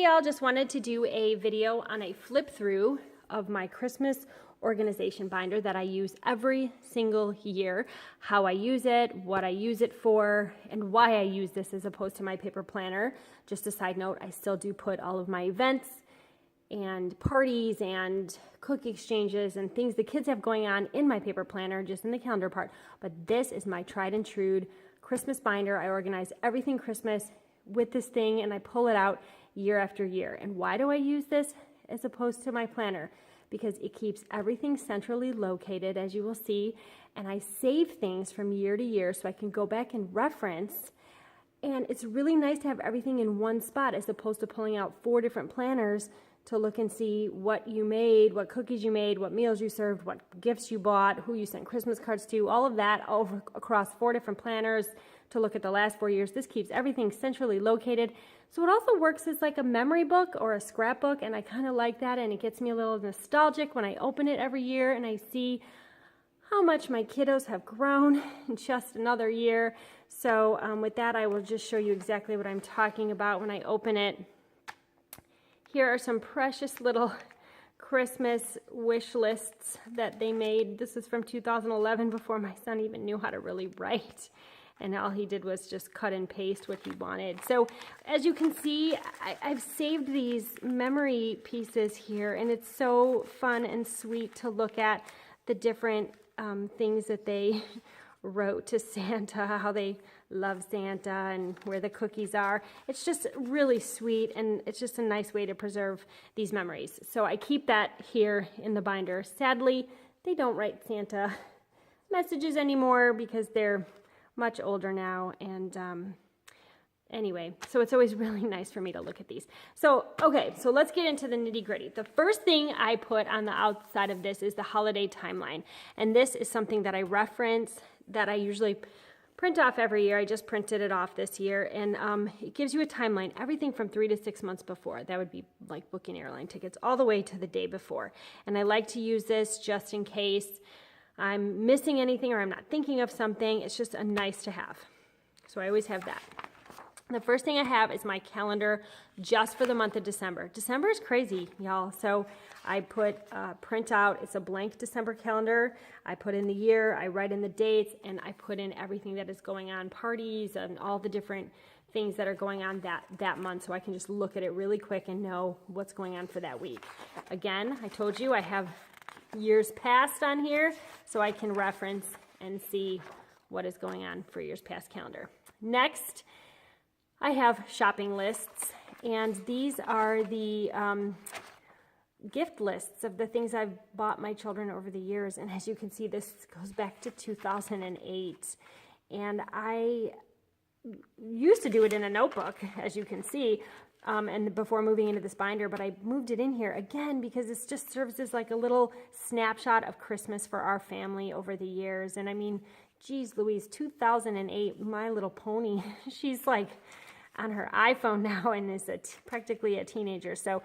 y'all, just wanted to do a video on a flip through of my Christmas organization binder that I use every single year, how I use it, what I use it for, and why I use this as opposed to my paper planner. Just a side note, I still do put all of my events and parties and cookie exchanges and things the kids have going on in my paper planner, just in the calendar part. But this is my tried and true Christmas binder. I organize everything Christmas with this thing and I pull it out year after year. And why do I use this as opposed to my planner? Because it keeps everything centrally located, as you will see, and I save things from year to year so I can go back and reference. And it's really nice to have everything in one spot as opposed to pulling out 4 different planners to look and see what you made, what cookies you made, what meals you served, what gifts you bought, who you sent Christmas cards to, all of that over across 4 different planners to look at the last 4 years. This keeps everything centrally located. So it also works as like a memory book or a scrapbook, and I kind of like that, and it gets me a little nostalgic when I open it every year and I see how much my kiddos have grown in just another year. So with that, I will just show you exactly what I'm talking about when I open it. Here are some precious little Christmas wish lists that they made. This is from 2011, before my son even knew how to really write. And all he did was just cut and paste what he wanted. So as you can see, I've saved these memory pieces here, and it's so fun and sweet to look at the different things that they wrote to Santa, how they love Santa and where the cookies are. It's just really sweet, and it's just a nice way to preserve these memories. So I keep that here in the binder. Sadly, they don't write Santa messages anymore because they're much older now, and anyway, so it's always really nice for me to look at these. So, okay, so let's get into the nitty-gritty. The first thing I put on the outside of this is the holiday timeline, and this is something that I reference, that I usually print off every year. I just printed it off this year, and it gives you a timeline, everything from 3 to 6 months before. That would be like booking airline tickets, all the way to the day before. And I like to use this just in case I'm missing anything or I'm not thinking of something. It's just a nice to have. So I always have that. The first thing I have is my calendar just for the month of December. December is crazy, y'all. So I put print out, it's a blank December calendar. I put in the year, I write in the dates, and I put in everything that is going on, parties and all the different things that are going on that month, so I can just look at it really quick and know what's going on for that week. Again, I told you I have years past on here, so I can reference and see what is going on for years past calendar. Next, I have shopping lists, and these are the gift lists of the things I've bought my children over the years. And as you can see, this goes back to 2008, and I used to do it in a notebook, as you can see, and before moving into this binder, but I moved it in here again because it just serves as like a little snapshot of Christmas for our family over the years. And I mean, geez Louise, 2008, My Little Pony, she's like on her iPhone now and is practically a teenager. So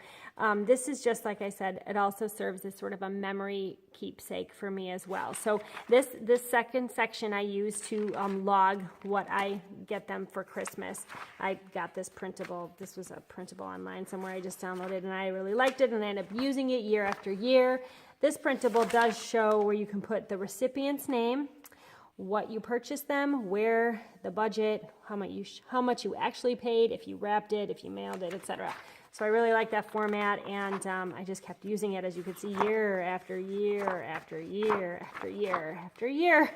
this is just, like I said, it also serves as sort of a memory keepsake for me as well. So this second section I use to log what I get them for Christmas. I got this printable. This was a printable online somewhere I just downloaded, and I really liked it, and I ended up using it year after year. This printable does show where you can put the recipient's name, what you purchased them, where, the budget, how much you actually paid, if you wrapped it, if you mailed it, etc. So I really like that format, and I just kept using it, as you can see, year after year after year after year after year.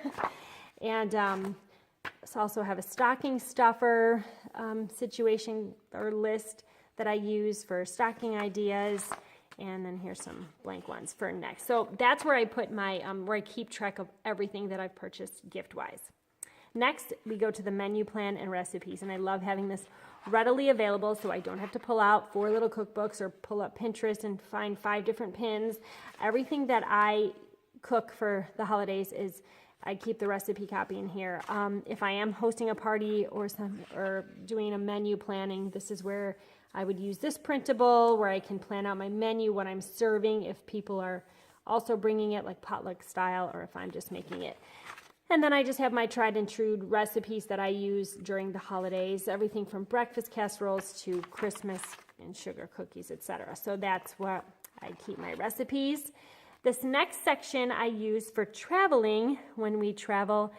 And I also have a stocking stuffer situation or list that I use for stocking ideas. And then here's some blank ones for next. So that's where I put my, where I keep track of everything that I've purchased gift-wise. Next, we go to the menu plan and recipes, and I love having this readily available so I don't have to pull out 4 little cookbooks or pull up Pinterest and find 5 different pins. Everything that I cook for the holidays is, I keep the recipe copy in here. If I am hosting a party or doing a menu planning, this is where I would use this printable, where I can plan out my menu, what I'm serving, if people are also bringing it like potluck style, or if I'm just making it. And then I just have my tried and true recipes that I use during the holidays, everything from breakfast casseroles to Christmas and sugar cookies, etc. So that's where I keep my recipes. This next section I use for traveling when we travel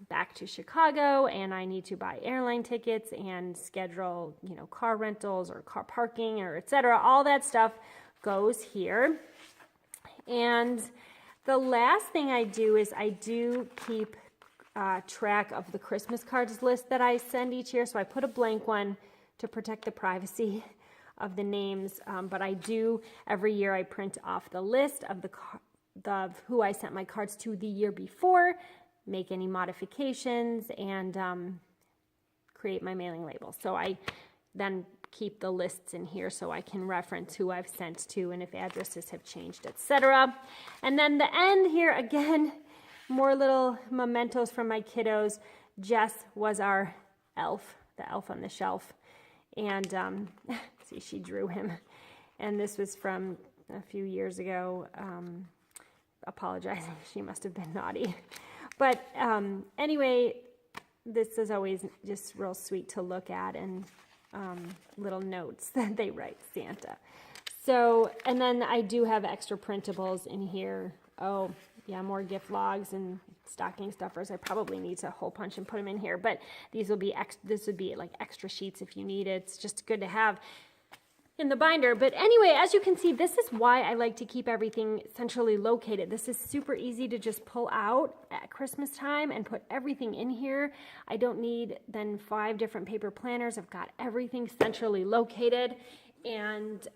back to Chicago and I need to buy airline tickets and schedule, car rentals or car parking or etc. All that stuff goes here. And the last thing I do is I do keep track of the Christmas cards list that I send each year. So I put a blank one to protect the privacy of the names, but I do every year I print off the list of who I sent my cards to the year before, make any modifications, and create my mailing label. So I then keep the lists in here so I can reference who I've sent to and if addresses have changed, etc. And then the end here, again, more little mementos from my kiddos. Jess was our elf, the elf on the shelf. And see, she drew him. And this was from a few years ago, apologizing. She must have been naughty. But anyway, this is always just real sweet to look at, and little notes that they write Santa. So, and then I do have extra printables in here. Oh, yeah, more gift logs and stocking stuffers. I probably need to hole punch and put them in here, but these will be this would be like extra sheets if you need it. It's just good to have in the binder. But anyway, as you can see, this is why I like to keep everything centrally located. This is super easy to just pull out at Christmas time and put everything in here. I don't need then 5 different paper planners. I've got everything centrally located. And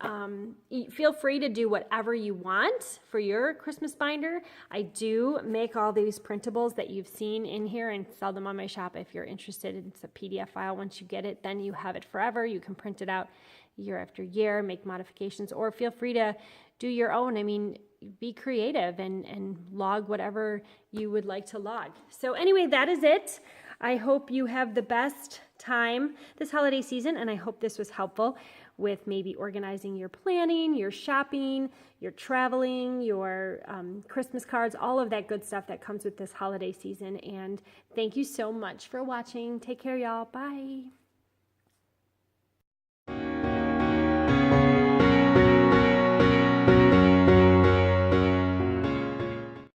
feel free to do whatever you want for your Christmas binder. I do make all these printables that you've seen in here and sell them on my shop if you're interested. It's a PDF file. Once you get it, then you have it forever. You can print it out year after year, make modifications, or feel free to do your own. I mean, be creative and log whatever you would like to log. So anyway, that is it. I hope you have the best time this holiday season, and I hope this was helpful with maybe organizing your planning, your shopping, your traveling, your Christmas cards, all of that good stuff that comes with this holiday season. And thank you so much for watching. Take care, y'all. Bye.